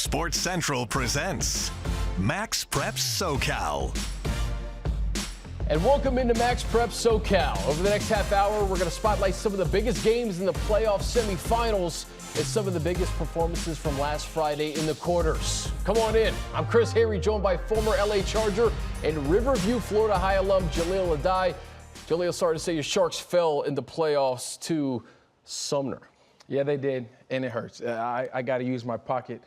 Sports Central presents MaxPreps SoCal. And welcome into MaxPreps SoCal. Over the next half hour, we're going to spotlight some of the biggest games in the playoff semifinals and some of the biggest performances from last Friday in the quarters. Come on in. I'm Chris Hayre, joined by former LA Charger and Riverview, Florida High alum Jahleel Addae. Jahleel, sorry to say your Sharks fell in the playoffs to Sumner. Yeah, they did, and it hurts. I got to use my pocket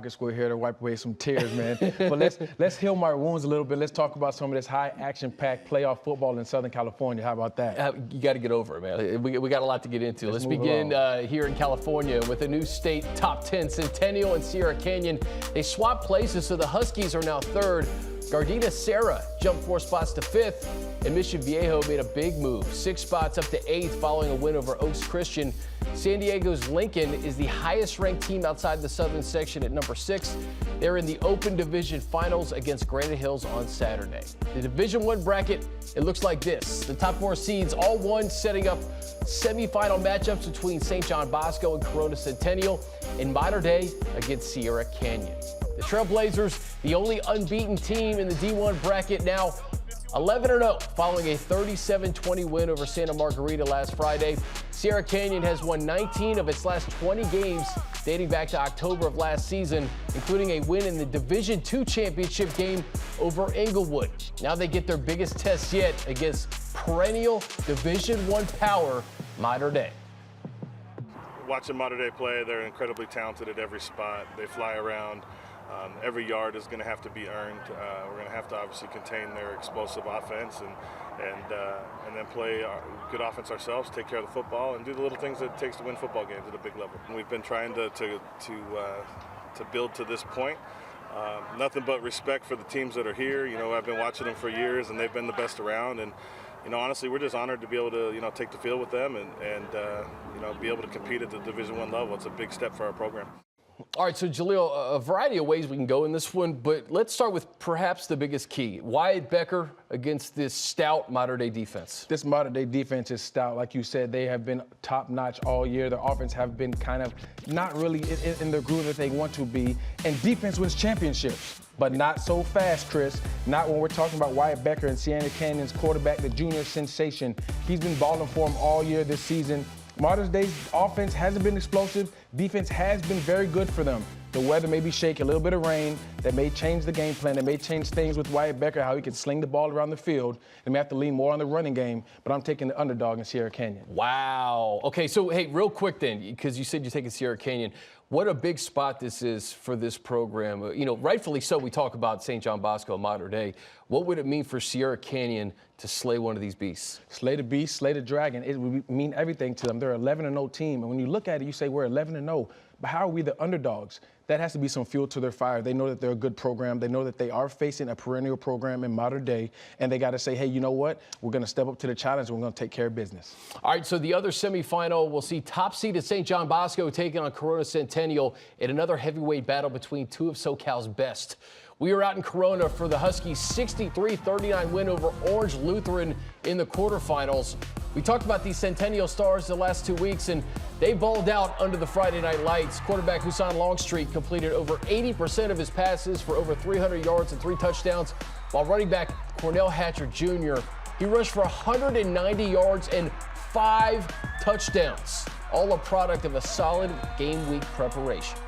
square here to wipe away some tears, man. But let's heal my wounds a little bit. Let's talk about some of this high action-packed playoff football in Southern California. How about that? You got to get over it, man. We got a lot to get into. Let's begin here in California with a new state top 10. Centennial and Sierra Canyon, they swapped places, so the Huskies are now third. Gardena Serra jumped 4 spots to 5th, and Mission Viejo made a big move, 6 spots up to 8th following a win over Oaks Christian. San Diego's Lincoln is the highest-ranked team outside the Southern section at number 6. They're in the Open Division Finals against Granite Hills on Saturday. The Division I bracket, it looks like this. The top 4 seeds all won, setting up semifinal matchups between St. John Bosco and Corona-Centennial, and Addae against Sierra Canyon. The Trailblazers, the only unbeaten team in the D1 bracket, now 11-0 following a 37-20 win over Santa Margarita last Friday. Sierra Canyon has won 19 of its last 20 games dating back to October of last season, including a win in the Division II championship game over Inglewood. Now they get their biggest test yet against perennial Division I power, Addae. Watching Addae play, they're incredibly talented at every spot. They fly around. Every yard is going to have to be earned. We're going to have to obviously contain their explosive offense and then play good offense ourselves, take care of the football, and do the little things that it takes to win football games at a big level. And we've been trying to build to this point. Nothing but respect for the teams that are here. You know, I've been watching them for years, and they've been the best around. And you know, honestly, we're just honored to be able to take the field with them and be able to compete at the Division I level. It's a big step for our program. All right, so Jahleel, a variety of ways we can go in this one, but let's start with perhaps the biggest key. Wyatt Becker against this stout Addae defense. This Addae defense is stout. Like you said, they have been top-notch all year. Their offense have been kind of not really in the groove that they want to be. And defense wins championships, but not so fast, Chris. Not when we're talking about Wyatt Becker and Sierra Canyon's quarterback, the junior sensation. He's been balling for them all year this season. Addae's offense hasn't been explosive. Defense has been very good for them. The weather may be shaky, a little bit of rain. That may change the game plan. That may change things with Wyatt Becker, how he can sling the ball around the field. They may have to lean more on the running game, but I'm taking the underdog in Sierra Canyon. Wow. Okay, so, hey, real quick then, because you said you're taking Sierra Canyon. What a big spot this is for this program. You know, rightfully so, we talk about St. John Bosco and Addae. What would it mean for Sierra Canyon to slay one of these beasts? Slay the beast, slay the dragon. It would mean everything to them. They're an 11-0 team. And when you look at it, you say we're 11-0. But how are we the underdogs? That has to be some fuel to their fire. They know that they're a good program. They know that they are facing a perennial program in Addae, and they got to say, hey, you know what? We're going to step up to the challenge, and we're going to take care of business. All right, so the other semifinal, we'll see top seeded St. John Bosco taking on Corona-Centennial in another heavyweight battle between two of SoCal's best. We were out in Corona for the Huskies' 63-39 win over Orange Lutheran in the quarterfinals. We talked about these Centennial stars the last 2 weeks, and they balled out under the Friday night lights. Quarterback Husan Longstreet completed over 80% of his passes for over 300 yards and 3 touchdowns, while running back Cornell Hatcher Jr., he rushed for 190 yards and 5 touchdowns, all a product of a solid game week preparation.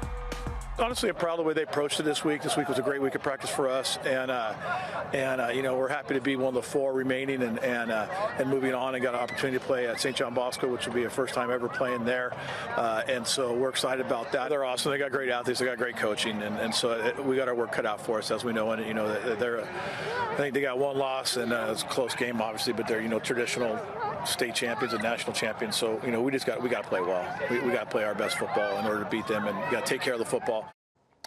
Honestly, I'm proud of the way they approached it this week. This week was a great week of practice for us, and you know, we're happy to be one of the 4 remaining and moving on, and got an opportunity to play at St. John Bosco, which will be a first time ever playing there, and so we're excited about that. They're awesome. They got great athletes. They got great coaching, and so we got our work cut out for us, as we know. And you know, I think they got 1 loss, and it's a close game, obviously, but they're traditional state champions and national champions. So you know, we got to play well. We got to play our best football in order to beat them, and got to take care of the football.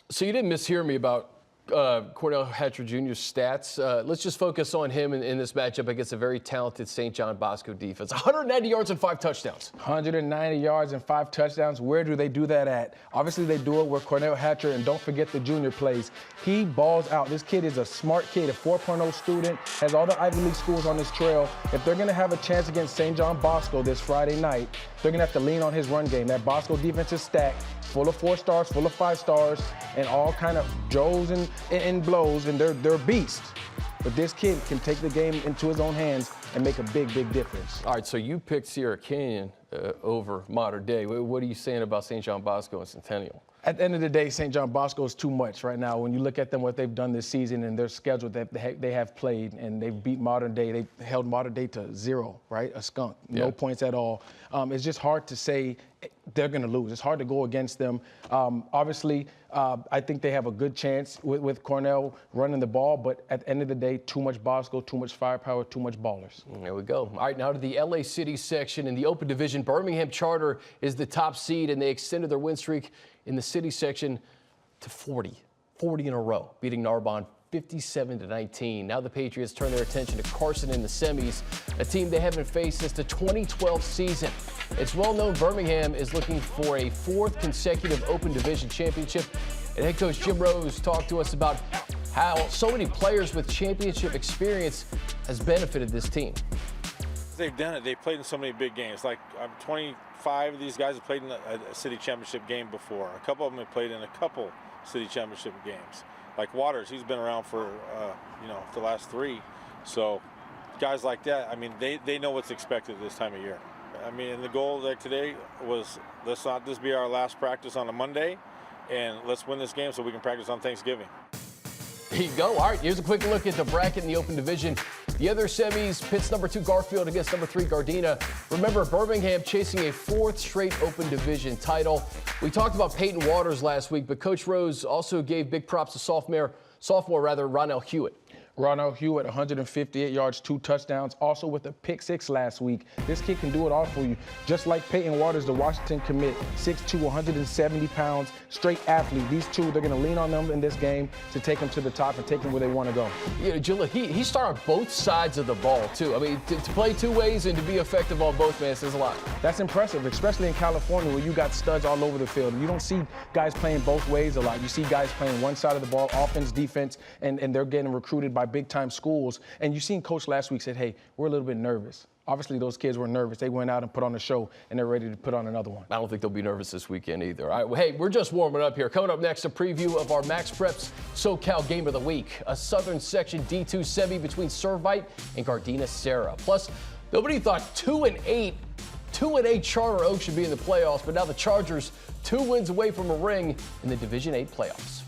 So you didn't mishear me about Cornell Hatcher Jr.'s stats. Let's just focus on him in this matchup against a very talented St. John Bosco defense. 190 yards and 5 touchdowns. 190 yards and 5 touchdowns. Where do they do that at? Obviously, they do it where Cornell Hatcher, and don't forget the junior plays. He balls out. This kid is a smart kid, a 4.0 student, has all the Ivy League schools on his trail. If they're going to have a chance against St. John Bosco this Friday night, they're going to have to lean on his run game. That Bosco defense is stacked, full of 4 stars, full of 5 stars, and all kind of Joes and blows, and they're beasts. But this kid can take the game into his own hands and make a big, big difference. All right, so you picked Sierra Canyon over Mater Dei. What are you saying about St. John Bosco and Centennial? At the end of the day, St. John Bosco is too much right now. When you look at them, what they've done this season and their schedule that they have played, and they've beat Mater Dei. They held Mater Dei to 0, right? A skunk, no points at all. It's just hard to say they're going to lose. It's hard to go against them. Obviously, I think they have a good chance with Cornell running the ball, but at the end of the day, too much Bosco, too much firepower, too much ballers. There we go. All right, now to the LA City section. In the Open Division, Birmingham Charter is the top seed, and they extended their win streak in the City section to 40 in a row, beating Narbonne 57-19. Now the Patriots turn their attention to Carson in the semis, a team they haven't faced since the 2012 season. It's well known Birmingham is looking for a 4th consecutive Open Division championship, and head coach Jim Rose talked to us about how so many players with championship experience has benefited this team. They've done it. They've played in so many big games. Like 25 of these guys have played in a city championship game before. A couple of them have played in a couple city championship games. Like Waters, he's been around for the last 3. So guys like that, I mean, they know what's expected this time of year. I mean, and the goal like today was, let's not this be our last practice on a Monday, and let's win this game so we can practice on Thanksgiving. There you go. All right, here's a quick look at the bracket in the Open Division. The other semis, Pitt's number 2 Garfield against number 3 Gardena. Remember, Birmingham chasing a 4th straight Open Division title. We talked about Peyton Waters last week, but Coach Rose also gave big props to sophomore Ronell Hewitt. Ronell Hewitt, 158 yards, 2 touchdowns, also with a pick 6 last week. This kid can do it all for you. Just like Peyton Waters, the Washington commit, 6'2", 170 pounds, straight athlete. These two, they're going to lean on them in this game to take them to the top and take them where they want to go. Yeah, Jahleel, he started on both sides of the ball, too. I mean, to play 2 ways and to be effective on both, man, says a lot. That's impressive, especially in California where you got studs all over the field. You don't see guys playing both ways a lot. You see guys playing one side of the ball, offense, defense, and they're getting recruited by big-time schools. And you seen Coach last week said, hey, we're a little bit nervous. Obviously, those kids were nervous. They went out and put on a show, and they're ready to put on another one. I don't think they'll be nervous this weekend either. All right, well, hey, we're just warming up here. Coming up next, a preview of our Maxpreps SoCal Game of the Week, a Southern Section D2 semi between Servite and Gardena Serra. Plus, nobody thought 2-8 Charter Oak should be in the playoffs, but now the Chargers 2 wins away from a ring in the Division 8 playoffs.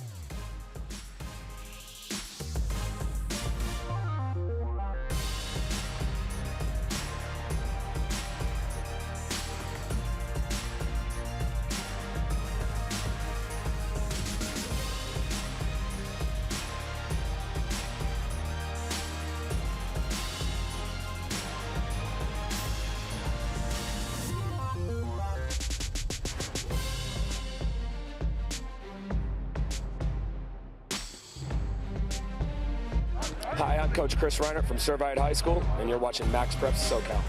Hi, I'm Coach Chris Reiner from Servite High School, and you're watching MaxPreps SoCal.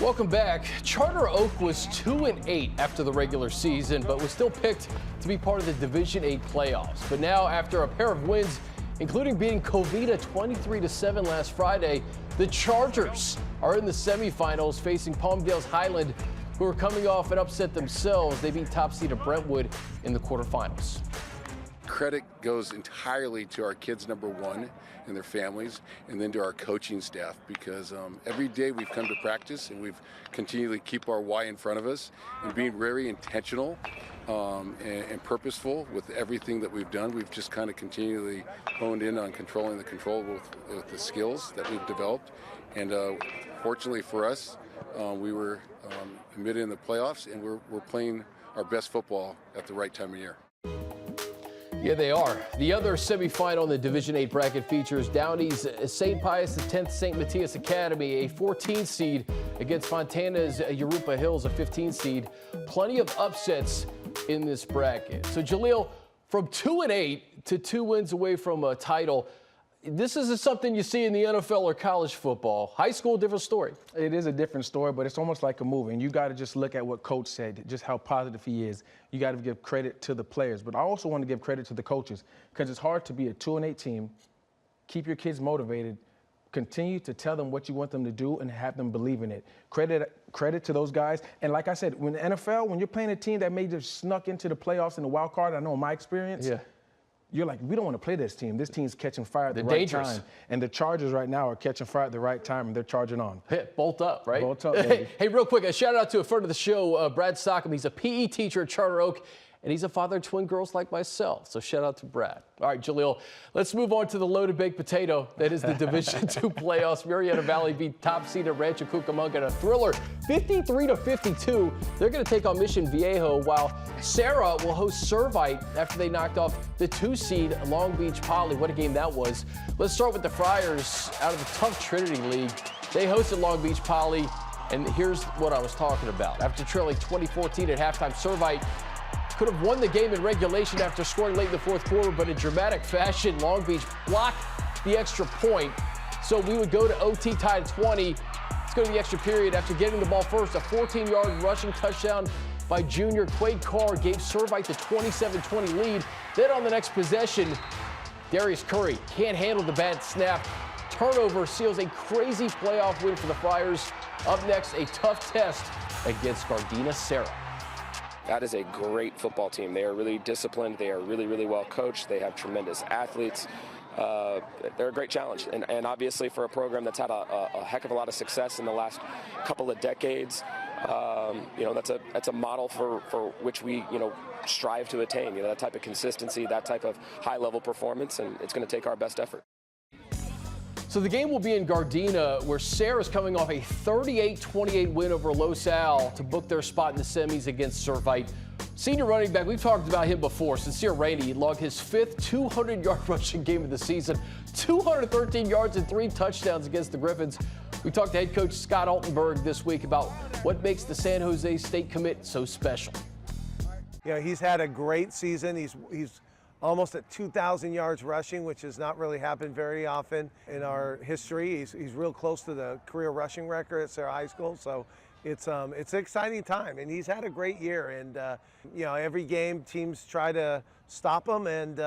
Welcome back. Charter Oak was 2-8 after the regular season, but was still picked to be part of the Division 8 playoffs. But now, after a pair of wins, including beating Covina 23-7 last Friday, the Chargers are in the semifinals facing Palmdale's Highland, who are coming off an upset themselves. They beat top seed of Brentwood in the quarterfinals. Credit goes entirely to our kids, number 1, and their families, and then to our coaching staff, because every day we've come to practice and we've continually keep our why in front of us and being very intentional and purposeful with everything that we've done. We've just kind of continually honed in on controlling the controllable with the skills that we've developed. And fortunately for us, we were admitted in the playoffs, and we're playing our best football at the right time of year. Yeah, they are. The other semifinal in the Division 8 bracket features Downey's St. Pius X St. Matthias Academy, a 14 seed, against Fontana's Europa Hills, a 15 seed. Plenty of upsets in this bracket. So, Jahleel, from 2-8 to 2 wins away from a title, this isn't something you see in the NFL or college football. High school, different story. It is a different story, but it's almost like a movie. And you got to just look at what Coach said, just how positive he is. You got to give credit to the players. But I also want to give credit to the coaches, because it's hard to be a 2-8 team, keep your kids motivated, continue to tell them what you want them to do, and have them believe in it. Credit to those guys. And like I said, when the NFL, when you're playing a team that may just snuck into the playoffs in the wild card, I know in my experience, you're like, we don't want to play this team. This team's catching fire at the right time. And the Chargers right now are catching fire at the right time, and they're charging on. Bolt up, right? Bolt up, baby. Hey, real quick, a shout out to a friend of the show, Brad Stockham. He's a PE teacher at Charter Oak, and he's a father of twin girls like myself. So shout out to Brad. All right, Jahleel, let's move on to the loaded baked potato. That is the Division II playoffs. Marietta Valley beat top seed Rancho Cucamonga in a thriller, 53-52. They're going to take on Mission Viejo, while Sarah will host Servite after they knocked off the 2 seed Long Beach Poly. What a game that was. Let's start with the Friars out of the tough Trinity League. They hosted Long Beach Poly, and here's what I was talking about. After trailing 2014 at halftime, Servite could have won the game in regulation after scoring late in the fourth quarter, but in dramatic fashion, Long Beach blocked the extra point. So we would go to OT tied 20. Let's go to the extra period. After getting the ball first, a 14-yard rushing touchdown by junior Quade Carr gave Servite the 27-20 lead. Then on the next possession, Darius Curry can't handle the bad snap. Turnover seals a crazy playoff win for the Friars. Up next, a tough test against Gardena Serra. That is a great football team. They are really disciplined. They are really, really well coached. They have tremendous athletes. They're a great challenge. And obviously for a program that's had a heck of a lot of success in the last couple of decades, that's a model for which we, strive to attain, that type of consistency, that type of high-level performance, and it's going to take our best effort. So the game will be in Gardena, where Sarah's coming off a 38-28 win over Los Al to book their spot in the semis against Servite. Senior running back, we've talked about him before. Sincere Rainey logged his 5th 200-yard rushing game of the season, 213 yards and 3 touchdowns against the Griffins. We talked to head coach Scott Altenberg this week about what makes the San Jose State commit so special. He's had a great season. He's almost at 2,000 yards rushing, which has not really happened very often in our history. He's real close to the career rushing record at Sarah High School, so it's an exciting time. And he's had a great year. And every game teams try to stop him, and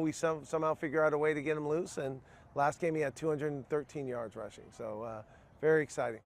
we somehow figure out a way to get him loose. And last game he had 213 yards rushing, so very exciting.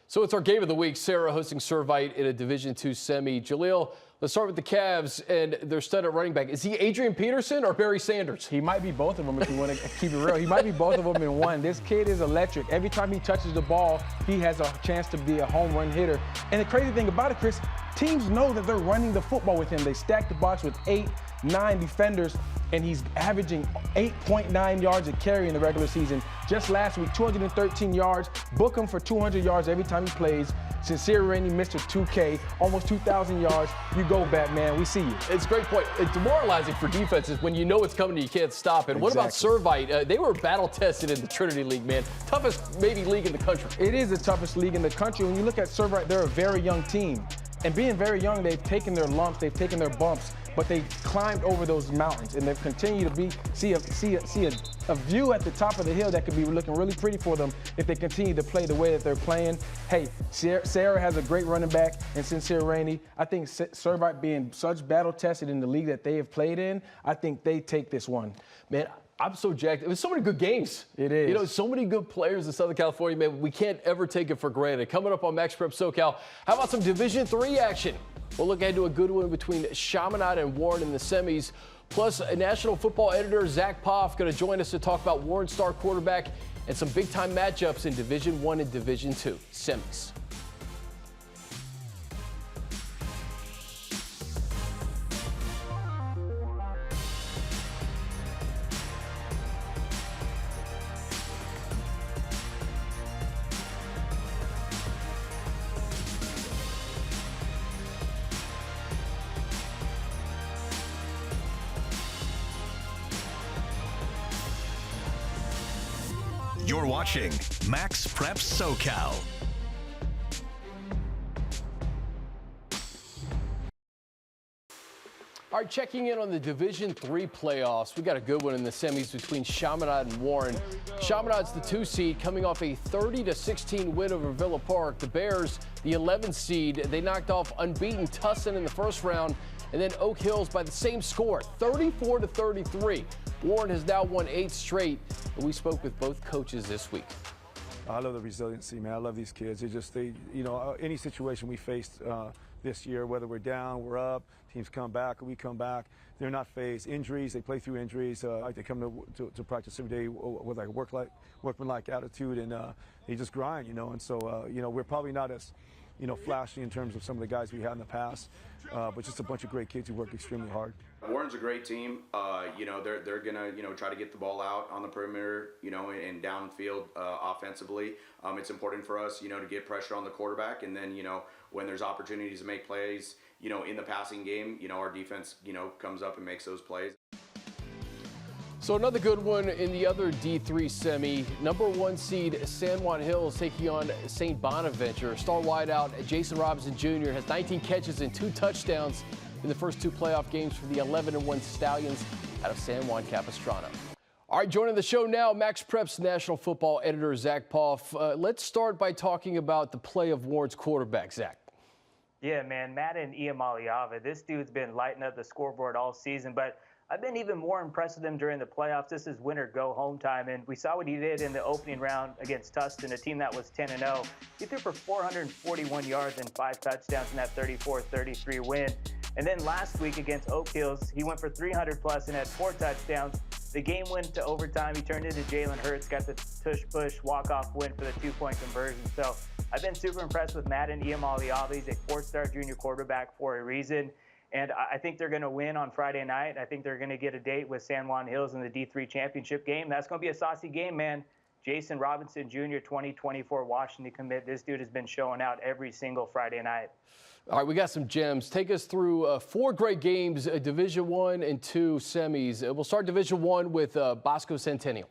So it's our game of the week. Sarah hosting Servite in a Division II semi. Jahleel, let's start with the Cavs and their stud at running back. Is he Adrian Peterson or Barry Sanders? He might be both of them if you want to keep it real. He might be both of them in one. This kid is electric. Every time he touches the ball, he has a chance to be a home run hitter. And the crazy thing about it, Chris, teams know that they're running the football with him. They stack the box with 8, 9 defenders, and he's averaging 8.9 yards a carry in the regular season. Just last week, 213 yards. Book him for 200 yards every time he plays. Sincere Rainey, Mr. 2K, almost 2,000 yards. You go, Batman. We see you. It's a great point. It's demoralizing for defenses when you know it's coming and you can't stop it. Exactly. What about Servite? They were battle-tested in the Trinity League, man. Toughest, maybe, league in the country. It is the toughest league in the country. When you look at Servite, they're a very young team. And being very young, they've taken their lumps, they've taken their bumps, but they climbed over those mountains, and they've continued to see a view at the top of the hill that could be looking really pretty for them if they continue to play the way that they're playing. Hey, Sarah has a great running back in Sincere Rainey. I think Servite being such battle-tested in the league that they have played in, I think they take this one. Man, I'm so jacked. It was so many good games. It is. So many good players in Southern California, man. We can't ever take it for granted. Coming up on MaxPreps SoCal, how about some Division III action? We'll look ahead to a good one between Chaminade and Warren in the semis. Plus, a National Football editor, Zack Poff, going to join us to talk about Warren star quarterback and some big-time matchups in Division I and Division II semis. You're watching MaxPreps SoCal. All right, checking in on the Division III playoffs. We got a good one in the semis between Chaminade and Warren. Chaminade's the 2 seed, coming off a 30-16 win over Villa Park. The Bears, the 11 seed, they knocked off unbeaten Tustin in the first round, and then Oak Hills by the same score, 34-33. Warren has now won 8 straight, and we spoke with both coaches this week. I love the resiliency, man. I love these kids. Any situation we faced this year, whether we're down, we're up, teams come back, we come back, they're not phased. Injuries, they play through injuries. They come to practice every day with like a workmanlike attitude, and they just grind, And so, we're probably not as, flashy in terms of some of the guys we had in the past, but just a bunch of great kids who work extremely hard. Warren's a great team. They're gonna try to get the ball out on the perimeter, and downfield offensively. It's important for us, to get pressure on the quarterback, and then when there's opportunities to make plays, in the passing game, our defense, comes up and makes those plays. So another good one in the other D3 semi. Number 1 seed San Juan Hills taking on St. Bonaventure. Star wideout Jason Robinson Jr. has 19 catches and 2 touchdowns in the first 2 playoff games for the 11-1 Stallions out of San Juan Capistrano. All right, joining the show now, MaxPreps national football editor Zack Poff. Let's start by talking about the play of Warren's quarterback, Zack. Yeah, man, Madden Iamaleava, this dude's been lighting up the scoreboard all season, but I've been even more impressed with him during the playoffs. This is win or go home time, and we saw what he did in the opening round against Tustin, a team that was 10-0. He threw for 441 yards and 5 touchdowns in that 34-33 win. And then last week against Oak Hills, he went for 300+ and had 4 touchdowns. The game went to overtime. He turned into Jalen Hurts, got the tush-push walk-off win for the 2-point conversion. So I've been super impressed with Madden Iamaleava. He's a 4-star junior quarterback for a reason. And I think they're going to win on Friday night. I think they're going to get a date with San Juan Hills in the D3 championship game. That's going to be a saucy game, man. Jason Robinson Jr., 2024 Washington commit. This dude has been showing out every single Friday night. All right, we got some gems. Take us through 4 great games, Division I and II semis. We'll start Division I with Bosco-Centennial.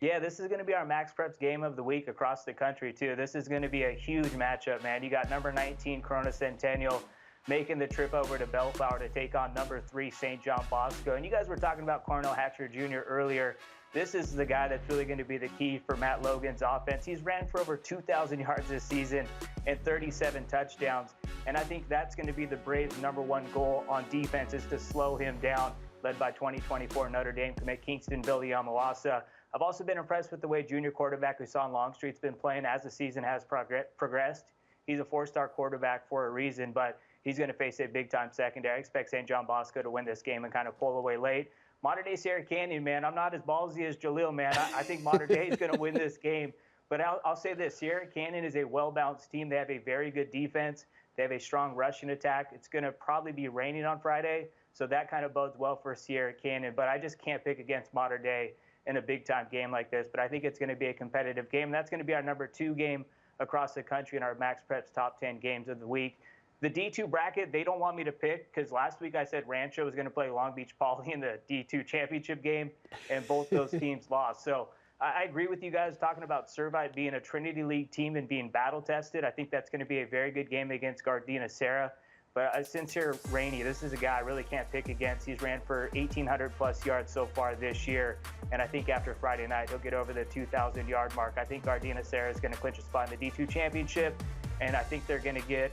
Yeah, this is going to be our MaxPreps game of the week across the country, too. This is going to be a huge matchup, man. You got number 19, Corona-Centennial, making the trip over to Bellflower to take on number 3, St. John Bosco. And you guys were talking about Cornell Hatcher Jr. earlier. This is the guy that's really going to be the key for Matt Logan's offense. He's ran for over 2,000 yards this season and 37 touchdowns. And I think that's going to be the Braves' #1 goal on defense, is to slow him down, led by 2024 Notre Dame commit Kingston Billy Amawasa. I've also been impressed with the way junior quarterback Husan Longstreet's been playing as the season has progressed. He's a 4-star quarterback for a reason, but he's going to face a big-time secondary. I expect St. John Bosco to win this game and kind of pull away late. Modern Day Sierra Canyon, man, I'm not as ballsy as Jahleel, man. I think Modern Day is going to win this game. But I'll say this, Sierra Canyon is a well-balanced team. They have a very good defense. They have a strong rushing attack. It's going to probably be raining on Friday, so that kind of bodes well for Sierra Canyon. But I just can't pick against Modern Day in a big-time game like this. But I think it's going to be a competitive game. That's going to be our #2 game across the country in our MaxPreps top 10 games of the week. The D2 bracket, they don't want me to pick because last week I said Rancho was going to play Long Beach Poly in the D2 championship game, and both those teams lost. So I agree with you guys talking about Servite being a Trinity League team and being battle-tested. I think that's going to be a very good game against Gardena Serra. But Sincere Rainey, this is a guy I really can't pick against. He's ran for 1,800+ yards so far this year, and I think after Friday night he'll get over the 2,000-yard mark. I think Gardena Serra is going to clinch a spot in the D2 championship, and I think they're going to get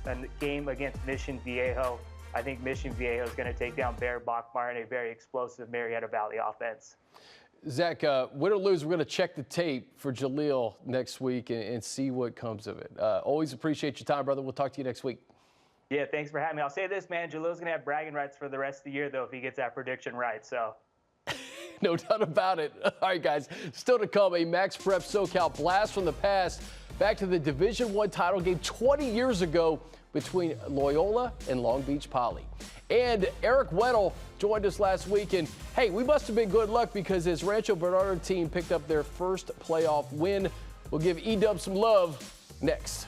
a game against Mission Viejo. I think Mission Viejo is going to take down Bear Bachmar in a very explosive Marietta Valley offense. Zach, win or lose, we're going to check the tape for Jahleel next week and see what comes of it. Always appreciate your time, brother. We'll talk to you next week. Yeah, thanks for having me. I'll say this, man. Jaleel's going to have bragging rights for the rest of the year, though, if he gets that prediction right. So. No doubt about it. All right, guys. Still to come, a MaxPreps SoCal blast from the past. Back to the Division I title game 20 years ago between Loyola and Long Beach Poly. And Eric Weddle joined us last week. And, hey, we must have been good luck because his Rancho Bernardo team picked up their first playoff win. We'll give E-Dub some love next.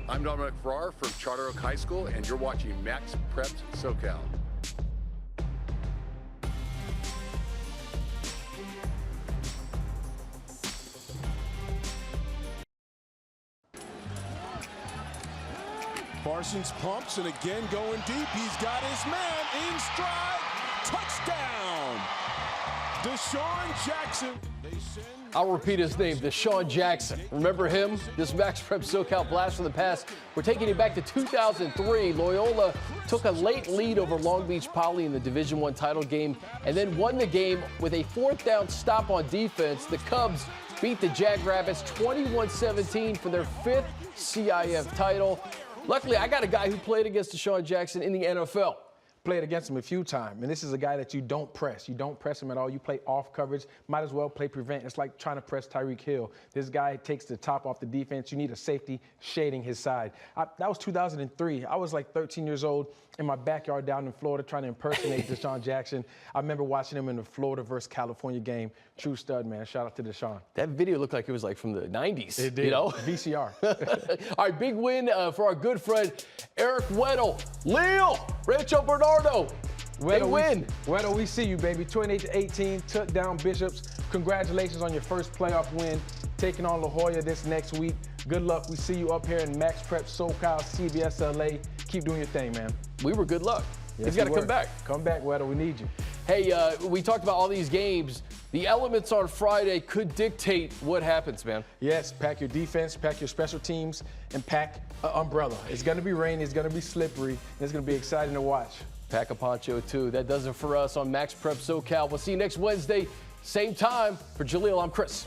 I'm Dominic Farrar from Charter Oak High School, and you're watching MaxPreps SoCal. Parsons pumps and again going deep. He's got his man in stride. Touchdown. Deshaun Jackson. I'll repeat his name, Deshaun Jackson. Remember him? This MaxPreps SoCal blast from the past. We're taking it back to 2003. Loyola took a late lead over Long Beach Poly in the Division I title game and then won the game with a 4th down stop on defense. The Cubs beat the Jackrabbits 21-17 for their 5th CIF title. Luckily, I got a guy who played against Deshaun Jackson in the NFL. Played against him a few times, and this is a guy that you don't press. You don't press him at all. You play off coverage. Might as well play prevent. It's like trying to press Tyreek Hill. This guy takes the top off the defense. You need a safety shading his side. That was 2003. I was like 13 years old in my backyard down in Florida trying to impersonate Deshaun Jackson. I remember watching him in the Florida versus California game. True stud, man. Shout out to Deshaun. That video looked like it was like from the 90s. It did. You know? VCR. All right, big win for our good friend Eric Weddle. Leo, Rancho Bernardo. They win. Weddle, we see you, baby. 28-18, took down Bishops. Congratulations on your first playoff win. Taking on La Jolla this next week. Good luck. We see you up here in MaxPreps SoCal, CBS LA. Keep doing your thing, man. We were good luck. Yes, He's got to come back. Come back, Weddle. We need you. Hey, we talked about all these games. The elements on Friday could dictate what happens, man. Yes, pack your defense, pack your special teams, and pack an umbrella. It's going to be rainy, it's going to be slippery, and it's going to be exciting to watch. Pack a poncho, too. That does it for us on MaxPreps SoCal. We'll see you next Wednesday, same time. For Jahleel, I'm Chris.